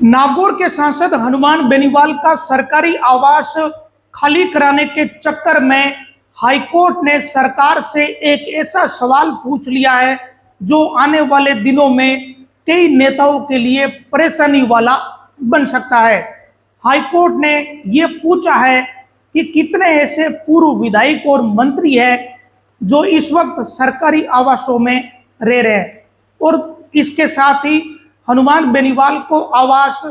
नागौर के सांसद हनुमान बेनीवाल का सरकारी आवास खाली कराने के चक्कर में हाईकोर्ट ने सरकार से एक ऐसा सवाल पूछ लिया है जो आने वाले दिनों में कई नेताओं के लिए परेशानी वाला बन सकता है। हाईकोर्ट ने यह पूछा है कि कितने ऐसे पूर्व विधायक और मंत्री हैं जो इस वक्त सरकारी आवासों में रह रहे हैं, और इसके साथ ही हनुमान बेनीवाल को आवास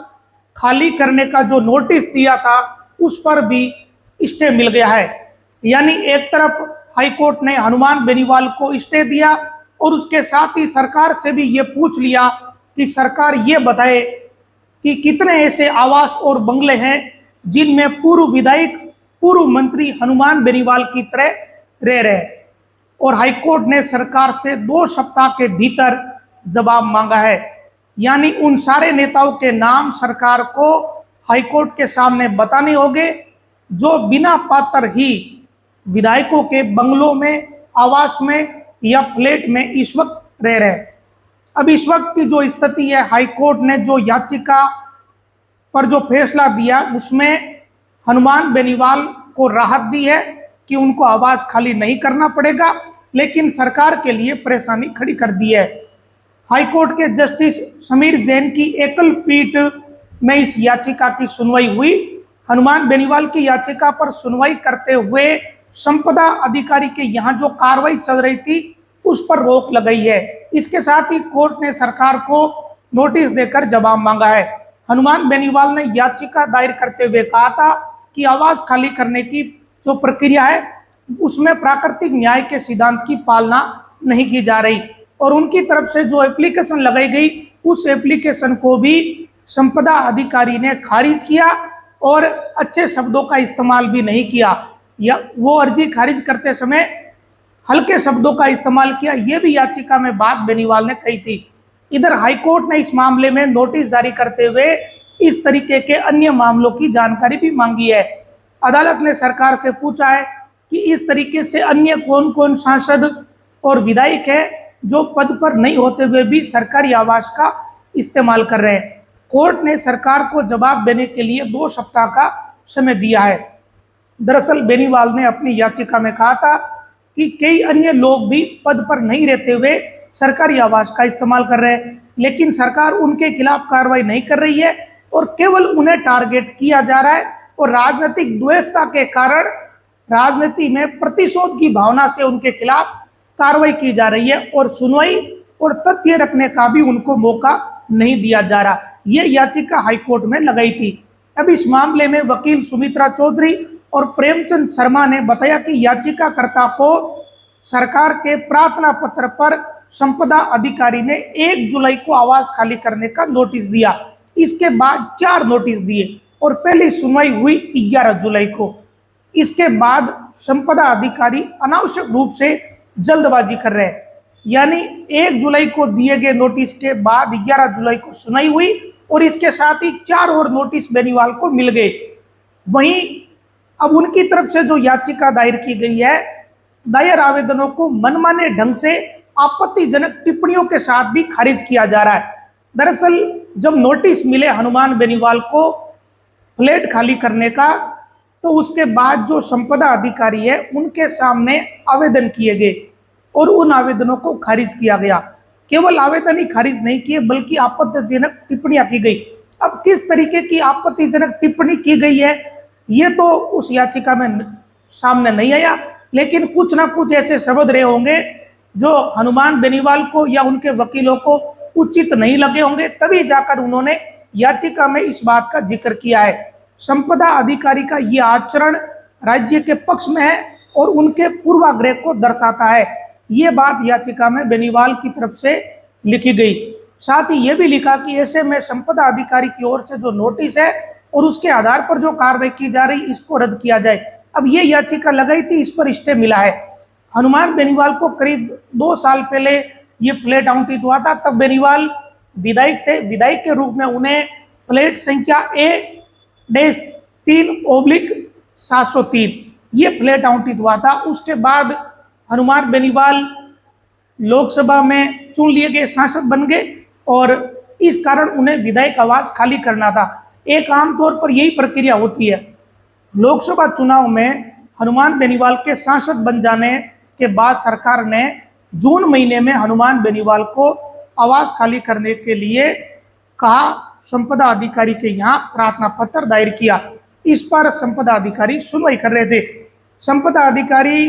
खाली करने का जो नोटिस दिया था उस पर भी स्टे मिल गया है। यानी एक तरफ हाईकोर्ट ने हनुमान बेनीवाल को स्टे दिया और उसके साथ ही सरकार से भी ये पूछ लिया कि सरकार ये बताए कि कितने ऐसे आवास और बंगले हैं जिनमें पूर्व विधायक पूर्व मंत्री हनुमान बेनीवाल की तरह रह रहे हैं। और हाईकोर्ट ने सरकार से 2 सप्ताह के भीतर जवाब मांगा है। यानी उन सारे नेताओं के नाम सरकार को हाईकोर्ट के सामने बताने होंगे जो बिना पात्र ही विधायकों के बंगलों में, आवास में या फ्लैट में इस वक्त रह रहे हैं। अब इस वक्त की जो स्थिति है, हाईकोर्ट ने जो याचिका पर जो फैसला दिया उसमें हनुमान बेनीवाल को राहत दी है कि उनको आवास खाली नहीं करना पड़ेगा, लेकिन सरकार के लिए परेशानी खड़ी कर दी है। हाईकोर्ट के जस्टिस समीर जैन की एकल पीठ में इस याचिका की सुनवाई हुई। हनुमान बेनीवाल की याचिका पर सुनवाई करते हुए संपदा अधिकारी के यहाँ जो कार्रवाई चल रही थी उस पर रोक लगाई है। इसके साथ ही कोर्ट ने सरकार को नोटिस देकर जवाब मांगा है। हनुमान बेनीवाल ने याचिका दायर करते हुए कहा था कि आवास खाली करने की जो प्रक्रिया है उसमें प्राकृतिक न्याय के सिद्धांत की पालना नहीं की जा रही, और उनकी तरफ से जो एप्लीकेशन लगाई गई उस एप्लीकेशन को भी संपदा अधिकारी ने खारिज किया और अच्छे शब्दों का इस्तेमाल भी नहीं किया, या वो अर्जी खारिज करते समय हल्के शब्दों का इस्तेमाल किया। ये भी याचिका में बात बेनीवाल ने कही थी। इधर हाईकोर्ट ने इस मामले में नोटिस जारी करते हुए इस तरीके के अन्य मामलों की जानकारी भी मांगी है। अदालत ने सरकार से पूछा है कि इस तरीके से अन्य कौन कौन सांसद और विधायक है जो पद पर नहीं होते हुए भी सरकारी आवास का इस्तेमाल कर रहे हैं। कोर्ट ने सरकार को जवाब देने के लिए 2 सप्ताह का समय दिया है। दरअसल बेनीवाल ने अपनी याचिका में कहा था कि कई अन्य लोग भी पद पर नहीं रहते हुए सरकारी आवास का इस्तेमाल कर रहे हैं, लेकिन सरकार उनके खिलाफ कार्रवाई नहीं कर रही है और केवल उन्हें टारगेट किया जा रहा है, और राजनीतिक द्वेषता के कारण राजनीति में प्रतिशोध की भावना से उनके खिलाफ कार्रवाई की जा रही है और सुनवाई और तथ्य रखने का भी उनको मौका नहीं दिया जा रहा। यह याचिका हाईकोर्ट में लगाई थी। अब इस मामले में वकील सुमित्रा चौधरी और प्रेमचंद शर्मा ने बताया कि याचिकाकर्ता को सरकार के प्रार्थना पत्र पर संपदा अधिकारी ने 1 जुलाई को आवास खाली करने का नोटिस दिया। इसके बाद 4 नोटिस दिए और पहली सुनवाई हुई 11 जुलाई को। इसके बाद संपदा अधिकारी अनावश्यक रूप से जल्दबाजी कर रहे हैं। यानी 1 जुलाई को दिए गए नोटिस के बाद 11 जुलाई को सुनवाई हुई और इसके साथ ही 4 और नोटिस बेनीवाल को मिल गए। वहीं अब उनकी तरफ से जो याचिका दायर की गई है, दायर आवेदनों को मनमाने ढंग से आपत्तिजनक टिप्पणियों के साथ भी खारिज किया जा रहा है। दरअसल जब नोटिस मिले हनुमान बेनीवाल को फ्लैट खाली करने का, तो उसके बाद जो संपदा अधिकारी है उनके सामने आवेदन किए गए और उन आवेदनों को खारिज किया गया। केवल आवेदन ही खारिज नहीं किए बल्कि आपत्तिजनक टिप्पणियां की गई। अब किस तरीके की आपत्तिजनक टिप्पणी की गई है ये तो उस याचिका में सामने नहीं आया, लेकिन कुछ ना कुछ ऐसे शब्द रहे होंगे जो हनुमान बेनीवाल को या उनके वकीलों को उचित नहीं लगे होंगे, तभी जाकर उन्होंने याचिका में इस बात का जिक्र किया है। संपदा अधिकारी का यह आचरण राज्य के पक्ष में है और उनके पूर्वाग्रह को दर्शाता है। ये बात याचिका में बेनीवाल की तरफ से लिखी गई। साथ ही ये भी लिखा कि ऐसे में संपदा अधिकारी की ओर से जो नोटिस है और उसके आधार पर जो कार्रवाई की जा रही इसको रद्द किया जाए। अब ये याचिका लगाई थी, इस पर स्टे मिला है। हनुमान बेनीवाल को करीब 2 साल पहले ये फ्लैट आवंटित हुआ था, तब बेनीवाल विधायक थे। विधायक के रूप में उन्हें फ्लैट संख्या A-3/703 ये फ्लैट आवंटित हुआ था। उसके बाद हनुमान बेनीवाल लोकसभा में चुन लिए गए, सांसद बन गए और इस कारण उन्हें विधायक आवास खाली करना था। एक आमतौर पर यही प्रक्रिया होती है। लोकसभा चुनाव में हनुमान बेनीवाल के सांसद बन जाने के बाद सरकार ने जून महीने में हनुमान बेनीवाल को आवास खाली करने के लिए कहा, संपदा अधिकारी के यहाँ प्रार्थना पत्र दायर किया। इस पर संपदा अधिकारी सुनवाई कर रहे थे। संपदा अधिकारी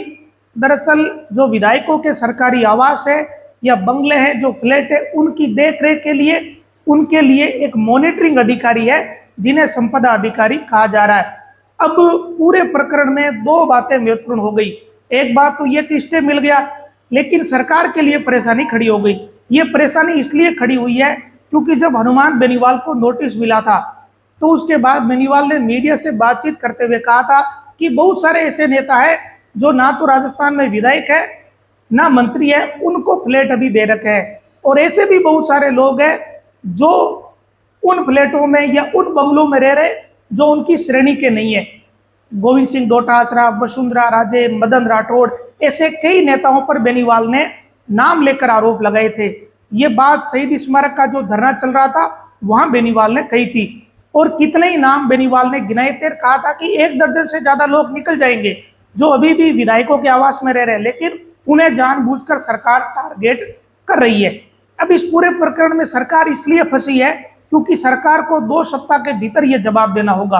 दरअसल जो विधायकों के सरकारी आवास है या बंगले हैं, जो फ्लैट है, उनकी देखरेख के लिए उनके लिए एक मॉनिटरिंग अधिकारी है, जिन्हें संपदा अधिकारी कहा जा रहा है। अब पूरे प्रकरण में दो बातें महत्वपूर्ण हो गई। एक बात तो यह कि स्टे मिल गया, लेकिन सरकार के लिए परेशानी खड़ी हो गई। ये परेशानी इसलिए खड़ी हुई है क्योंकि जब हनुमान बेनीवाल को नोटिस मिला था तो उसके बाद बेनीवाल ने मीडिया से बातचीत करते हुए कहा था कि बहुत सारे ऐसे नेता हैं जो ना तो राजस्थान में विधायक है ना मंत्री है, उनको फ्लैट अभी दे रखे हैं, और ऐसे भी बहुत सारे लोग हैं जो उन फ्लैटों में या उन बंगलों में रह रहे जो उनकी श्रेणी के नहीं है। गोविंद सिंह डोटासरा, वसुंधरा राजे, मदन राठौड़, ऐसे कई नेताओं पर बेनीवाल ने नाम लेकर आरोप लगाए थे। ये बात शहीद स्मारक का जो धरना चल रहा था वहां बेनीवाल ने कही थी, और कितने ही नाम बेनीवाल ने गिनाए थे। कहा था कि 1 दर्जन से ज्यादा लोग निकल जाएंगे जो अभी भी विधायकों के आवास में रह रहे हैं, लेकिन उन्हें जानबूझकर सरकार टारगेट कर रही है। अब इस पूरे प्रकरण में सरकार इसलिए फंसी है क्योंकि सरकार को 2 सप्ताह के भीतर यह जवाब देना होगा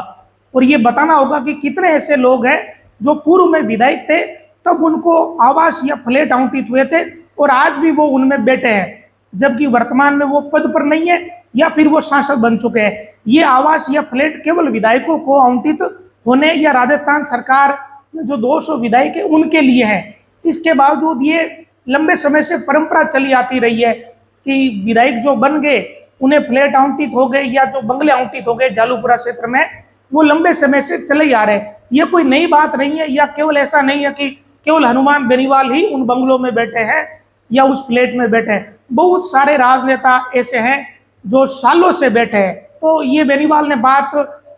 और ये बताना होगा कि कितने ऐसे लोग हैं जो पूर्व में विधायक थे, तब उनको आवास या फ्लैट आवंटित हुए थे और आज भी वो उनमें बैठे हैं, जबकि वर्तमान में वो पद पर नहीं है या फिर वो सांसद बन चुके हैं। ये आवास या फ्लैट केवल विधायकों को आवंटित होने या राजस्थान सरकार में जो 200 विधायक है उनके लिए है। इसके बावजूद ये लंबे समय से परंपरा चली आती रही है कि विधायक जो बन गए उन्हें फ्लैट आवंटित हो गए या जो बंगले आवंटित हो गए जालूपुरा क्षेत्र में, वो लंबे समय से चले ही आ रहे हैं। ये कोई नई बात नहीं है, या केवल ऐसा नहीं है कि केवल हनुमान बेनीवाल ही उन बंगलों में बैठे हैं या उस फ्लैट में बैठे हैं। बहुत सारे राजनेता ऐसे हैं जो सालों से बैठे हैं। तो ये बेनीवाल ने बात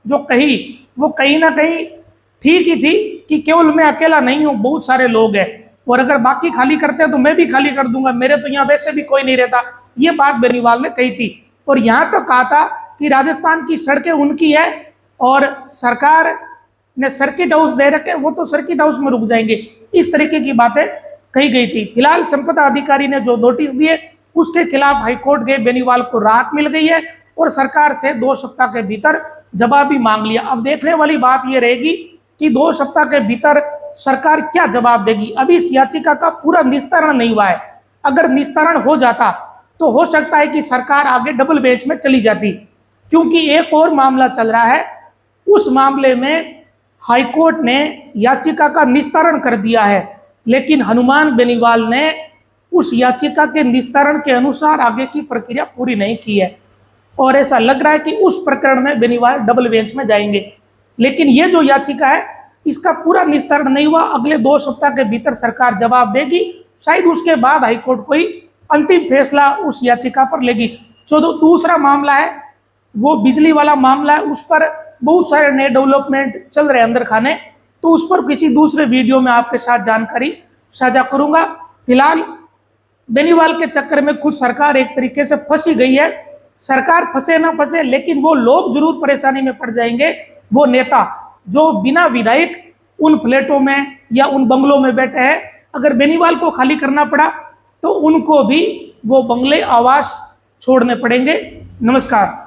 जो कही वो कहीं ना कहीं ठीक ही थी कि केवल मैं अकेला नहीं हूँ, बहुत सारे लोग हैं, और अगर बाकी खाली करते हैं तो मैं भी खाली कर दूंगा, मेरे तो यहाँ वैसे भी कोई नहीं रहता। ये बात बेनीवाल ने कही थी, और यहाँ तो कहा था कि राजस्थान की सड़कें उनकी है और सरकार ने सर्किट हाउस दे रखे, वो तो सर्किट हाउस में रुक जाएंगे। इस तरीके की बातें कही गई थी। फिलहाल संपदा अधिकारी ने जो नोटिस दिए उसके खिलाफ हाईकोर्ट गए, बेनीवाल को राहत मिल गई है और सरकार से 2 सप्ताह के भीतर जवाब भी मांग लिया। अब देखने वाली बात यह रहेगी कि 2 सप्ताह के भीतर सरकार क्या जवाब देगी। अभी इस याचिका का पूरा निस्तारण नहीं हुआ है। अगर निस्तारण हो जाता तो हो सकता है कि सरकार आगे डबल बेंच में चली जाती, क्योंकि एक और मामला चल रहा है। उस मामले में हाईकोर्ट ने याचिका का निस्तारण कर दिया है, लेकिन हनुमान बेनीवाल ने उस याचिका के निस्तारण के अनुसार आगे की प्रक्रिया पूरी नहीं की है, और ऐसा लग रहा है कि उस प्रकरण में बेनीवाल डबल बेंच में जाएंगे। लेकिन ये जो याचिका है इसका पूरा निस्तारण नहीं हुआ। अगले 2 सप्ताह के भीतर सरकार जवाब देगी, शायद उसके बाद हाईकोर्ट कोई अंतिम फैसला उस याचिका पर लेगी। जो दूसरा मामला है वो बिजली वाला मामला है, उस पर बहुत सारे नए डेवलपमेंट चल रहे हैं अंदर खाने, तो उस पर किसी दूसरे वीडियो में आपके साथ जानकारी साझा करूंगा। फिलहाल बेनीवाल के चक्कर में खुद सरकार एक तरीके से फंसी गई है। सरकार फंसे ना फंसे, लेकिन वो लोग जरूर परेशानी में पड़ जाएंगे, वो नेता जो बिना विधायक उन फ्लैटों में या उन बंगलों में बैठे हैं। अगर बेनीवाल को खाली करना पड़ा तो उनको भी वो बंगले आवास छोड़ने पड़ेंगे। नमस्कार।